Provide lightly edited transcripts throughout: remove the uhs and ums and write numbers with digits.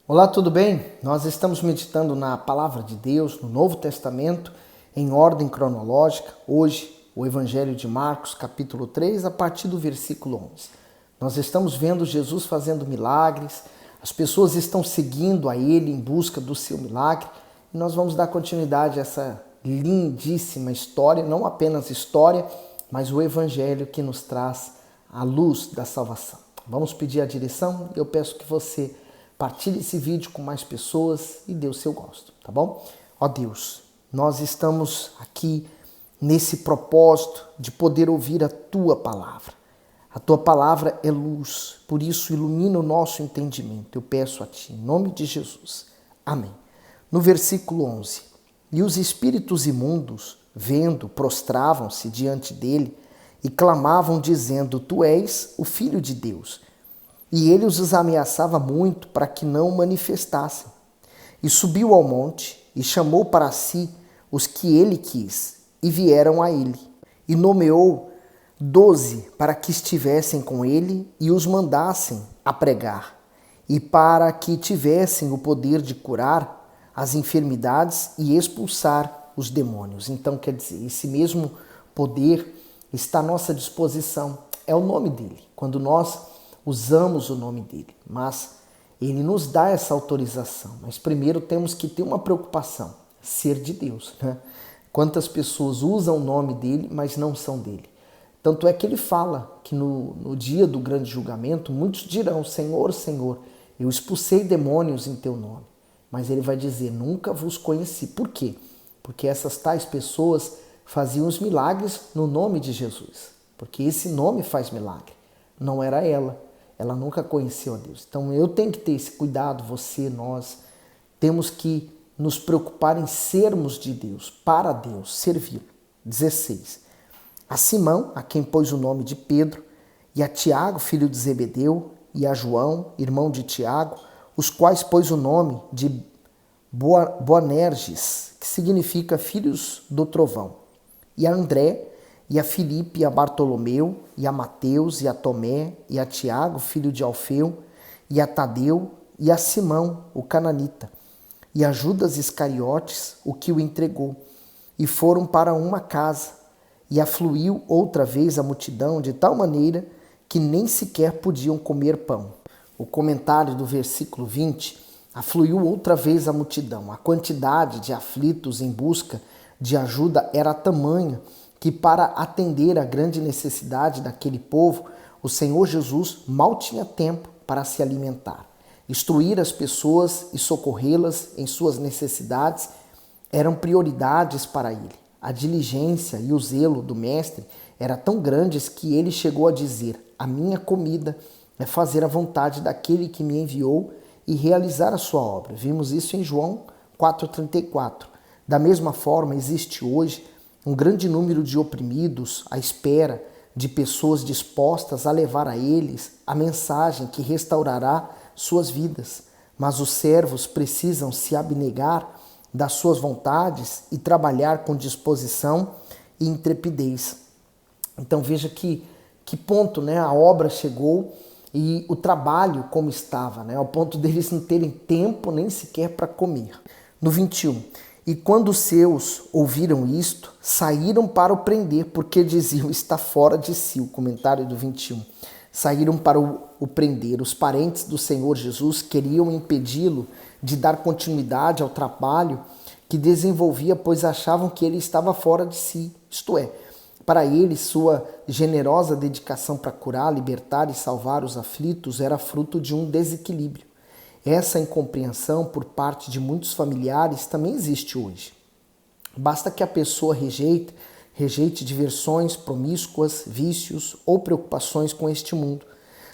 Olá, tudo bem? Nós estamos meditando na Palavra de Deus, no Novo Testamento, em ordem cronológica. Hoje, o Evangelho de Marcos, capítulo 3, a partir do versículo 11. Nós estamos vendo Jesus fazendo milagres, as pessoas estão seguindo a Ele em busca do seu milagre, e nós vamos dar continuidade a essa lindíssima história, não apenas história, mas o Evangelho que nos traz a luz da salvação. Vamos pedir a direção? Eu peço que você partilhe esse vídeo com mais pessoas e dê o seu gosto, tá bom? Ó Deus, nós estamos aqui nesse propósito de poder ouvir a Tua palavra. A Tua palavra é luz, por isso ilumina o nosso entendimento. Eu peço a Ti, em nome de Jesus. Amém. No versículo 11, e os espíritos imundos, vendo, prostravam-se diante dele e clamavam dizendo, Tu és o Filho de Deus. E ele os ameaçava muito para que não o manifestassem. E subiu ao monte e chamou para si os que ele quis, e vieram a ele. E nomeou 12 para que estivessem com ele e os mandassem a pregar, e para que tivessem o poder de curar as enfermidades e expulsar os demônios. Então, quer dizer, esse mesmo poder está à nossa disposição. É o nome dele. Quando nós usamos o nome dele, mas ele nos dá essa autorização. Mas primeiro temos que ter uma preocupação, ser de Deus, né? Quantas pessoas usam o nome dele, mas não são dele. Tanto é que ele fala que no dia do grande julgamento, muitos dirão, Senhor, Senhor, eu expulsei demônios em teu nome. Mas ele vai dizer, nunca vos conheci. Por quê? Porque essas tais pessoas faziam os milagres no nome de Jesus. Porque esse nome faz milagre. Não era ela. Ela nunca conheceu a Deus. Então eu tenho que ter esse cuidado, você, nós. Temos que nos preocupar em sermos de Deus, para Deus, servi-lo. 16. A Simão, a quem pôs o nome de Pedro, e a Tiago, filho de Zebedeu, e a João, irmão de Tiago, os quais pôs o nome de Boanerges, que significa filhos do trovão, e a André, e a Filipe, e a Bartolomeu, e a Mateus, e a Tomé, e a Tiago, filho de Alfeu, e a Tadeu, e a Simão, o cananita, e a Judas Iscariotes, o que o entregou, e foram para uma casa, e afluiu outra vez a multidão de tal maneira que nem sequer podiam comer pão. O comentário do versículo 20, afluiu outra vez a multidão. A quantidade de aflitos em busca de ajuda era tamanha que para atender a grande necessidade daquele povo, o Senhor Jesus mal tinha tempo para se alimentar. Instruir as pessoas e socorrê-las em suas necessidades eram prioridades para ele. A diligência e o zelo do mestre eram tão grandes que ele chegou a dizer, a minha comida é fazer a vontade daquele que me enviou e realizar a sua obra. Vimos isso em João 4,34. Da mesma forma, existe hoje um grande número de oprimidos à espera de pessoas dispostas a levar a eles a mensagem que restaurará suas vidas. Mas os servos precisam se abnegar das suas vontades e trabalhar com disposição e intrepidez. Então veja que ponto, né, a obra chegou e o trabalho como estava, né, ao ponto deles não terem tempo nem sequer para comer. No 21. E quando os seus ouviram isto, saíram para o prender, porque diziam, está fora de si. O comentário do 21. Saíram para o prender. Os parentes do Senhor Jesus queriam impedi-lo de dar continuidade ao trabalho que desenvolvia, pois achavam que ele estava fora de si. Isto é, para eles, sua generosa dedicação para curar, libertar e salvar os aflitos era fruto de um desequilíbrio. Essa incompreensão por parte de muitos familiares também existe hoje. Basta que a pessoa rejeite diversões promíscuas, vícios ou preocupações com este mundo,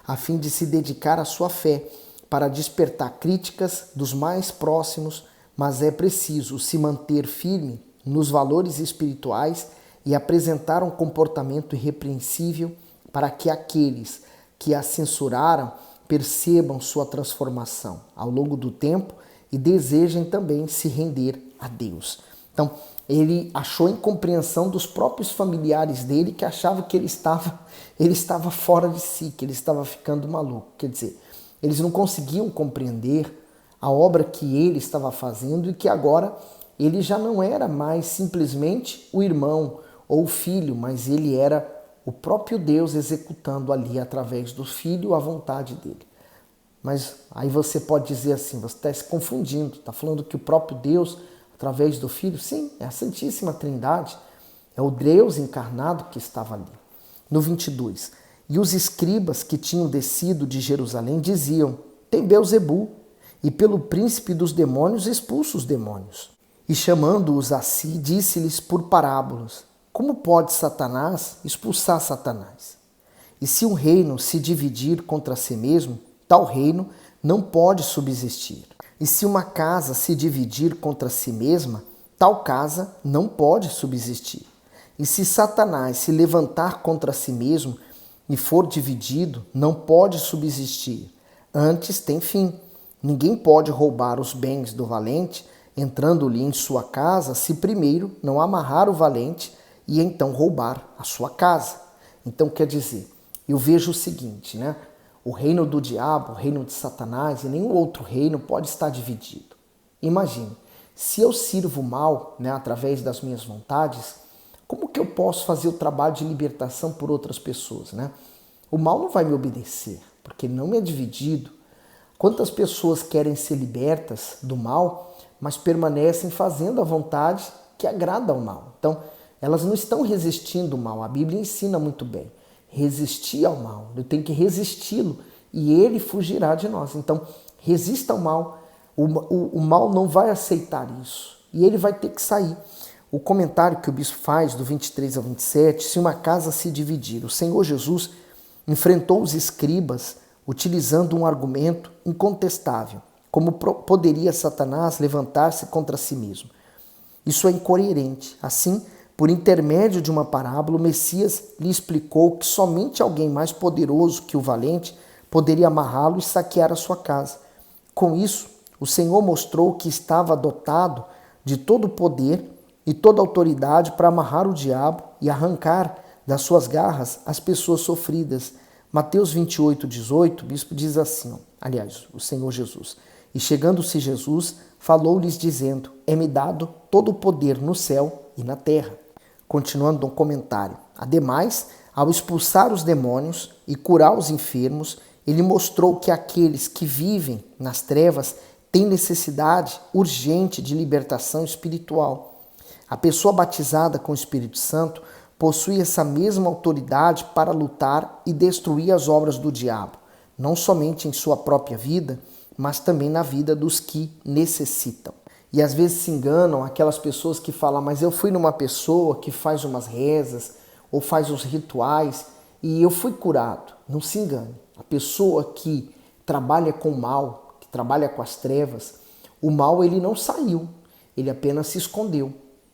a fim de se dedicar à sua fé, para despertar críticas dos mais próximos, mas é preciso se manter firme nos valores espirituais e apresentar um comportamento irrepreensível para que aqueles que a censuraram percebam sua transformação ao longo do tempo e desejem também se render a Deus. Então, ele achou incompreensão dos próprios familiares dele que achavam que ele estava fora de si, que ele estava ficando maluco. Quer dizer, eles não conseguiam compreender a obra que ele estava fazendo e que agora ele já não era mais simplesmente o irmão ou o filho, mas ele era o próprio Deus executando ali através do Filho a vontade dele. Mas aí você pode dizer assim, você está se confundindo, está falando que o próprio Deus, através do Filho, sim, é a Santíssima Trindade, é o Deus encarnado que estava ali. No 22, e os escribas que tinham descido de Jerusalém diziam, tem Beelzebul, e pelo príncipe dos demônios expulsa os demônios. E chamando-os a si, disse-lhes por parábolas, como pode Satanás expulsar Satanás? E se um reino se dividir contra si mesmo, tal reino não pode subsistir. E se uma casa se dividir contra si mesma, tal casa não pode subsistir. E se Satanás se levantar contra si mesmo e for dividido, não pode subsistir. Antes tem fim. Ninguém pode roubar os bens do valente, entrando-lhe em sua casa, se primeiro não amarrar o valente e então roubar a sua casa. Então quer dizer, eu vejo o seguinte, né? O reino do diabo, o reino de Satanás e nenhum outro reino pode estar dividido. Imagine, se eu sirvo mal, né, através das minhas vontades, como que eu posso fazer o trabalho de libertação por outras pessoas, né? O mal não vai me obedecer, porque não me é dividido. Quantas pessoas querem ser libertas do mal, mas permanecem fazendo a vontade que agrada ao mal? Então, elas não estão resistindo ao mal. A Bíblia ensina muito bem. Resistir ao mal. Eu tenho que resisti-lo e ele fugirá de nós. Então, resista ao mal. O mal não vai aceitar isso. E ele vai ter que sair. O comentário que o bispo faz, do 23 ao 27, se uma casa se dividir, o Senhor Jesus enfrentou os escribas utilizando um argumento incontestável. Como poderia Satanás levantar-se contra si mesmo? Isso é incoerente. Assim, por intermédio de uma parábola, o Messias lhe explicou que somente alguém mais poderoso que o valente poderia amarrá-lo e saquear a sua casa. Com isso, o Senhor mostrou que estava dotado de todo o poder e toda a autoridade para amarrar o diabo e arrancar das suas garras as pessoas sofridas. Mateus 28, 18, o bispo diz assim, aliás, o Senhor Jesus. E chegando-se Jesus, falou-lhes dizendo, é-me dado todo o poder no céu e na terra. Continuando no comentário. Ademais, ao expulsar os demônios e curar os enfermos, ele mostrou que aqueles que vivem nas trevas têm necessidade urgente de libertação espiritual. A pessoa batizada com o Espírito Santo possui essa mesma autoridade para lutar e destruir as obras do diabo, não somente em sua própria vida, mas também na vida dos que necessitam. E às vezes se enganam aquelas pessoas que falam, mas eu fui numa pessoa que faz umas rezas ou faz uns rituais e eu fui curado. Não se engane. A pessoa que trabalha com o mal, que trabalha com as trevas, o mal ele não saiu, ele apenas se escondeu.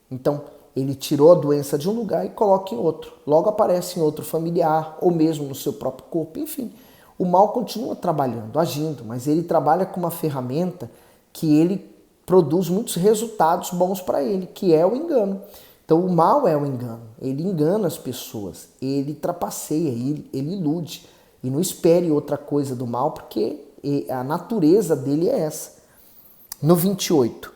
Então, ele tirou a doença de um lugar e coloca em outro. Logo aparece em outro familiar ou mesmo no seu próprio corpo. Enfim, o mal continua trabalhando, agindo, mas ele trabalha com uma ferramenta que ele produz muitos resultados bons para ele, que é o engano. Então o mal é o engano, ele engana as pessoas, ele trapaceia, ele ilude. E não espere outra coisa do mal, porque a natureza dele é essa. No 28,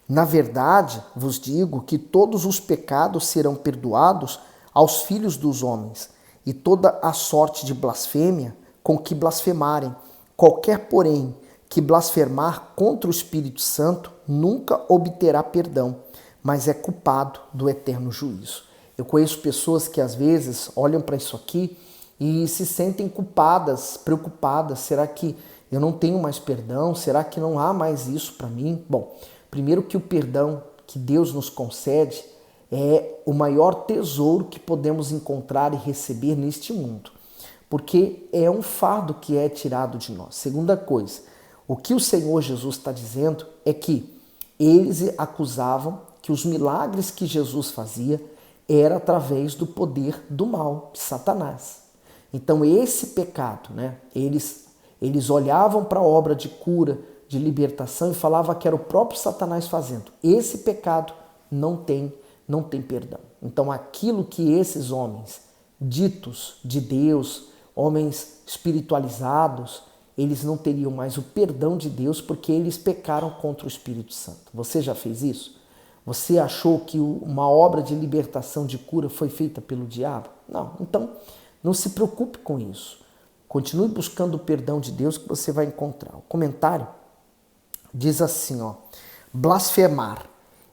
na verdade vos digo que todos os pecados serão perdoados aos filhos dos homens, e toda a sorte de blasfêmia com que blasfemarem. Qualquer, porém, que blasfemar contra o Espírito Santo nunca obterá perdão, mas é culpado do eterno juízo. Eu conheço pessoas que às vezes olham para isso aqui e se sentem culpadas, preocupadas. Será que eu não tenho mais perdão? Será que não há mais isso para mim? Bom, primeiro que o perdão que Deus nos concede é o maior tesouro que podemos encontrar e receber neste mundo, porque é um fardo que é tirado de nós. Segunda coisa, o que o Senhor Jesus está dizendo é que eles acusavam que os milagres que Jesus fazia era através do poder do mal, de Satanás. Então esse pecado, né, eles olhavam para a obra de cura, de libertação e falavam que era o próprio Satanás fazendo. Esse pecado não tem perdão. Então aquilo que esses homens ditos de Deus, homens espiritualizados, eles não teriam mais o perdão de Deus porque eles pecaram contra o Espírito Santo. Você já fez isso? Você achou que uma obra de libertação, de cura foi feita pelo diabo? Não. Então, não se preocupe com isso. Continue buscando o perdão de Deus que você vai encontrar. O comentário diz assim, blasfemar.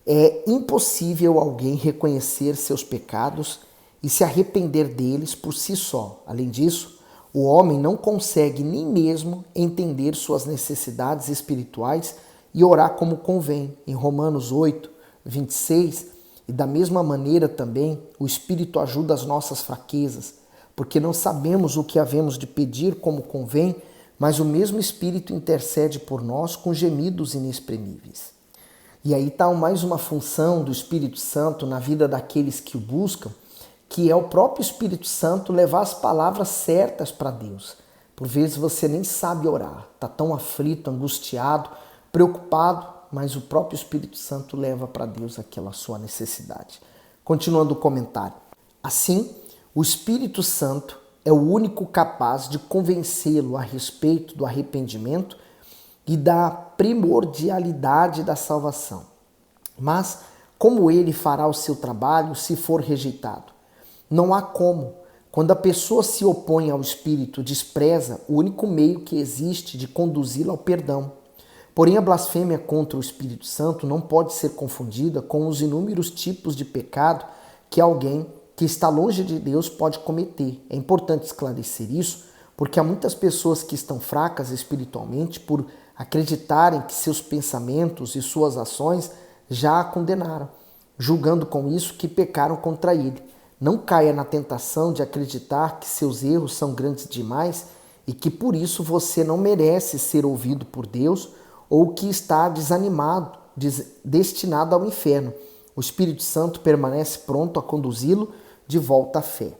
É impossível alguém reconhecer seus pecados e se arrepender deles por si só. Além disso, o homem não consegue nem mesmo entender suas necessidades espirituais e orar como convém. Em Romanos 8, 26, e da mesma maneira também o Espírito ajuda as nossas fraquezas, porque não sabemos o que havemos de pedir como convém, mas o mesmo Espírito intercede por nós com gemidos inexprimíveis. E aí está mais uma função do Espírito Santo na vida daqueles que o buscam, que é o próprio Espírito Santo levar as palavras certas para Deus. Por vezes você nem sabe orar, está tão aflito, angustiado, preocupado, mas o próprio Espírito Santo leva para Deus aquela sua necessidade. Continuando o comentário. Assim, o Espírito Santo é o único capaz de convencê-lo a respeito do arrependimento e da primordialidade da salvação. Mas como ele fará o seu trabalho se for rejeitado? Não há como. Quando a pessoa se opõe ao Espírito, despreza o único meio que existe de conduzi-la ao perdão. Porém, a blasfêmia contra o Espírito Santo não pode ser confundida com os inúmeros tipos de pecado que alguém que está longe de Deus pode cometer. É importante esclarecer isso, porque há muitas pessoas que estão fracas espiritualmente por acreditarem que seus pensamentos e suas ações já a condenaram, julgando com isso que pecaram contra ele. Não caia na tentação de acreditar que seus erros são grandes demais e que por isso você não merece ser ouvido por Deus ou que está desanimado, destinado ao inferno. O Espírito Santo permanece pronto a conduzi-lo de volta à fé.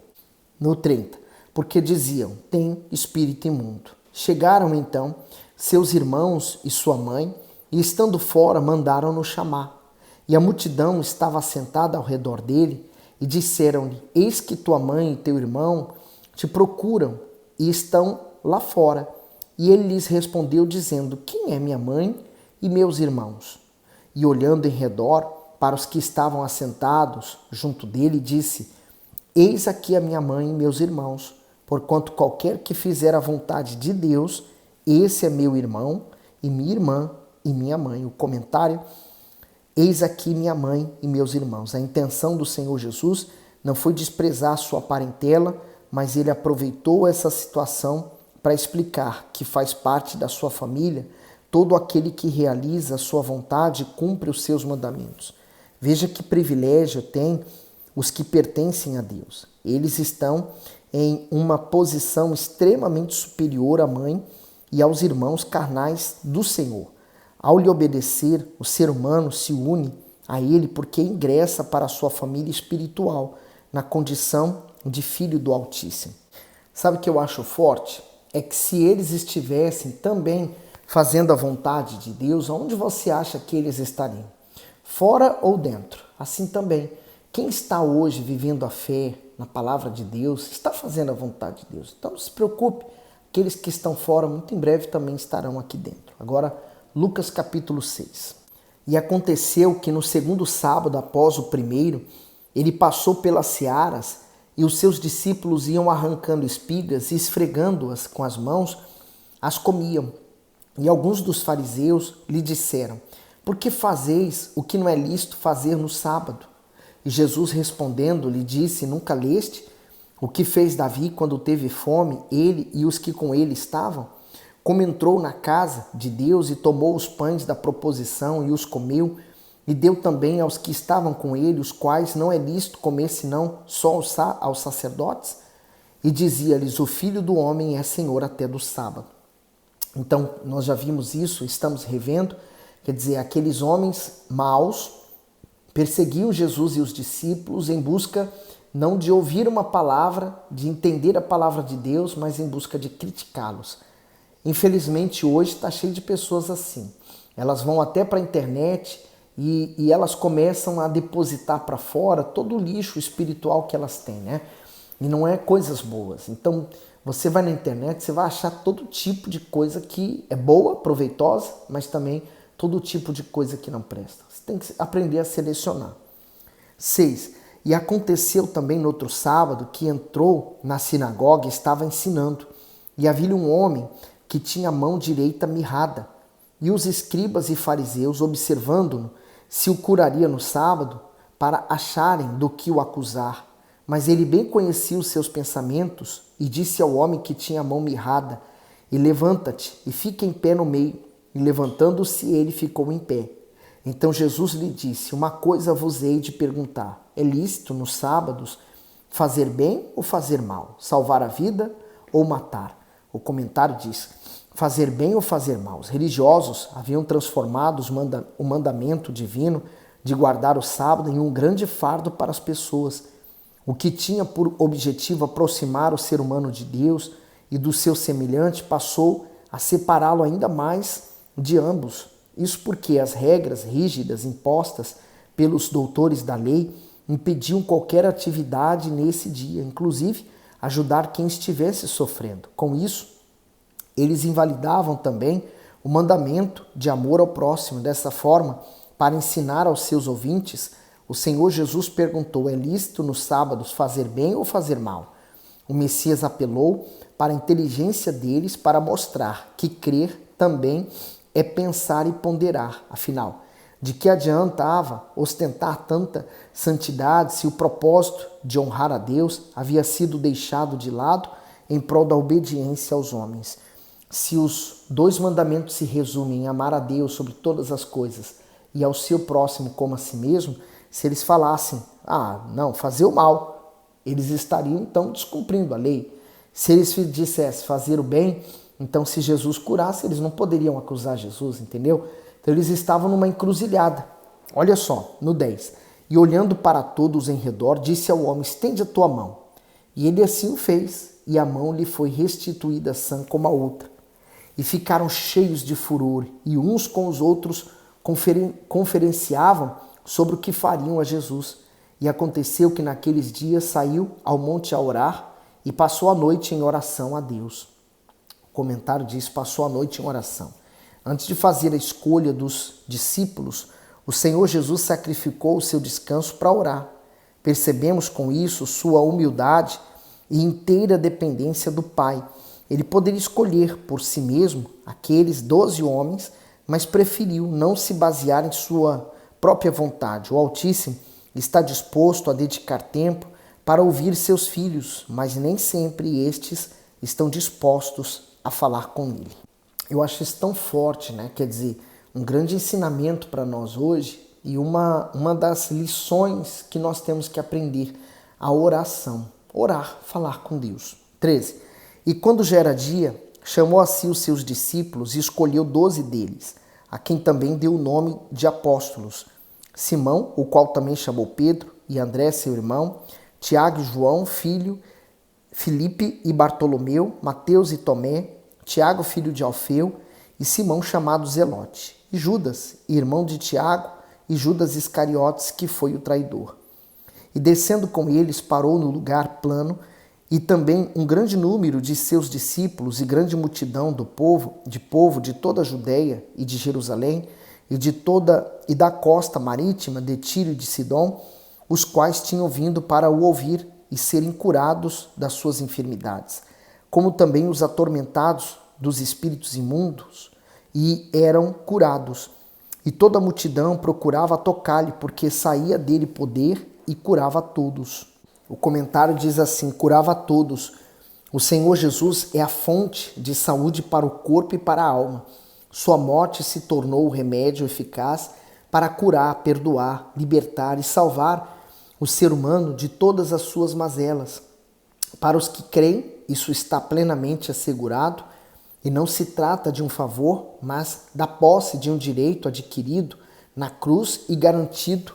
No 30, porque diziam, tem espírito imundo. Chegaram então seus irmãos e sua mãe, e estando fora mandaram-no chamar. E a multidão estava assentada ao redor dele, e disseram-lhe, eis que tua mãe e teu irmão te procuram, e estão lá fora. E ele lhes respondeu, dizendo, quem é minha mãe e meus irmãos? E olhando em redor, para os que estavam assentados junto dele, disse, eis aqui a minha mãe e meus irmãos, porquanto qualquer que fizer a vontade de Deus, esse é meu irmão e minha irmã e minha mãe. O comentário, eis aqui minha mãe e meus irmãos. A intenção do Senhor Jesus não foi desprezar sua parentela, mas ele aproveitou essa situação para explicar que faz parte da sua família todo aquele que realiza a sua vontade e cumpre os seus mandamentos. Veja que privilégio tem os que pertencem a Deus. Eles estão em uma posição extremamente superior à mãe e aos irmãos carnais do Senhor. Ao lhe obedecer, o ser humano se une a ele porque ingressa para a sua família espiritual, na condição de filho do Altíssimo. Sabe o que eu acho forte? É que se eles estivessem também fazendo a vontade de Deus, onde você acha que eles estariam? Fora ou dentro? Assim também. Quem está hoje vivendo a fé na palavra de Deus, está fazendo a vontade de Deus. Então não se preocupe, aqueles que estão fora, muito em breve também estarão aqui dentro. Agora, Lucas capítulo 6. E aconteceu que no segundo sábado, após o primeiro, ele passou pelas searas e os seus discípulos iam arrancando espigas e esfregando-as com as mãos, as comiam. E alguns dos fariseus lhe disseram, por que fazeis o que não é lícito fazer no sábado? E Jesus respondendo lhe disse, nunca leste o que fez Davi quando teve fome, ele e os que com ele estavam? Como entrou na casa de Deus e tomou os pães da proposição e os comeu, e deu também aos que estavam com ele, os quais não é lícito comer senão só aos sacerdotes? E dizia-lhes, o Filho do Homem é Senhor até do sábado. Então, nós já vimos isso, estamos revendo, quer dizer, aqueles homens maus perseguiam Jesus e os discípulos em busca não de ouvir uma palavra, de entender a palavra de Deus, mas em busca de criticá-los. Infelizmente, hoje está cheio de pessoas assim. Elas vão até para a internet e elas começam a depositar para fora todo o lixo espiritual que elas têm, né? E não é coisas boas. Então, Você vai na internet, você vai achar todo tipo de coisa que é boa, proveitosa, mas também todo tipo de coisa que não presta. Você tem que aprender a selecionar. 6. E aconteceu também no outro sábado que entrou na sinagoga e estava ensinando. E havia um homem que tinha a mão direita mirrada. E os escribas e fariseus, observando-no, se o curaria no sábado, para acharem do que o acusar. Mas ele bem conhecia os seus pensamentos e disse ao homem que tinha a mão mirrada: E levanta-te e fica em pé no meio. E levantando-se ele ficou em pé. Então Jesus lhe disse: Uma coisa vos hei de perguntar. É lícito nos sábados fazer bem ou fazer mal? Salvar a vida ou matar? O comentário diz: fazer bem ou fazer mal? Os religiosos haviam transformado o mandamento divino de guardar o sábado em um grande fardo para as pessoas, o que tinha por objetivo aproximar o ser humano de Deus e do seu semelhante passou a separá-lo ainda mais de ambos. Isso porque as regras rígidas impostas pelos doutores da lei impediam qualquer atividade nesse dia, inclusive ajudar quem estivesse sofrendo. Com isso, eles invalidavam também o mandamento de amor ao próximo. Dessa forma, para ensinar aos seus ouvintes, o Senhor Jesus perguntou: é lícito nos sábados fazer bem ou fazer mal? O Messias apelou para a inteligência deles para mostrar que crer também é pensar e ponderar. Afinal, de que adiantava ostentar tanta santidade se o propósito de honrar a Deus havia sido deixado de lado em prol da obediência aos homens? Se os 2 mandamentos se resumem em amar a Deus sobre todas as coisas e ao seu próximo como a si mesmo, se eles falassem, não, fazer o mal, eles estariam então descumprindo a lei. Se eles dissessem fazer o bem, então se Jesus curasse, eles não poderiam acusar Jesus, entendeu? Então eles estavam numa encruzilhada. Olha só, no 10. E olhando para todos em redor, disse ao homem: estende a tua mão. E ele assim o fez, e a mão lhe foi restituída sã como a outra. E ficaram cheios de furor, e uns com os outros conferenciavam sobre o que fariam a Jesus. E aconteceu que naqueles dias saiu ao monte a orar e passou a noite em oração a Deus. O comentário diz: passou a noite em oração. Antes de fazer a escolha dos discípulos, o Senhor Jesus sacrificou o seu descanso para orar. Percebemos com isso sua humildade e inteira dependência do Pai. Ele poderia escolher por si mesmo aqueles 12 homens, mas preferiu não se basear em sua própria vontade. O Altíssimo está disposto a dedicar tempo para ouvir seus filhos, mas nem sempre estes estão dispostos a falar com ele. Eu acho isso tão forte, né? Quer dizer, um grande ensinamento para nós hoje e uma das lições que nós temos que aprender, a oração. Orar, falar com Deus. 13. E quando já era dia, chamou a si os seus discípulos e escolheu 12 deles, a quem também deu o nome de apóstolos: Simão, o qual também chamou Pedro, e André, seu irmão, Tiago e João, filho, Filipe e Bartolomeu, Mateus e Tomé, Tiago, filho de Alfeu, e Simão, chamado Zelote, e Judas, irmão de Tiago, e Judas Iscariotes, que foi o traidor. E descendo com eles, parou no lugar plano, e também um grande número de seus discípulos e grande multidão do povo de toda a Judéia e de Jerusalém, e da costa marítima de Tiro e de Sidom, os quais tinham vindo para o ouvir e serem curados das suas enfermidades, como também os atormentados dos espíritos imundos, e eram curados. E toda a multidão procurava tocar-lhe, porque saía dele poder e curava a todos. O comentário diz assim: curava a todos. O Senhor Jesus é a fonte de saúde para o corpo e para a alma. Sua morte se tornou o remédio eficaz para curar, perdoar, libertar e salvar o ser humano de todas as suas mazelas. Para os que creem, isso está plenamente assegurado, e não se trata de um favor, mas da posse de um direito adquirido na cruz e garantido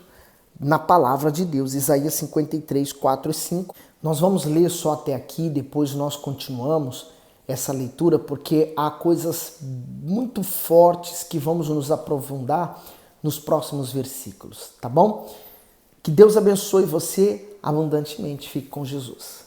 na palavra de Deus. Isaías 53, 4 e 5. Nós vamos ler só até aqui, depois nós continuamos essa leitura, porque há coisas muito fortes que vamos nos aprofundar nos próximos versículos, tá bom? Que Deus abençoe você abundantemente. Fique com Jesus.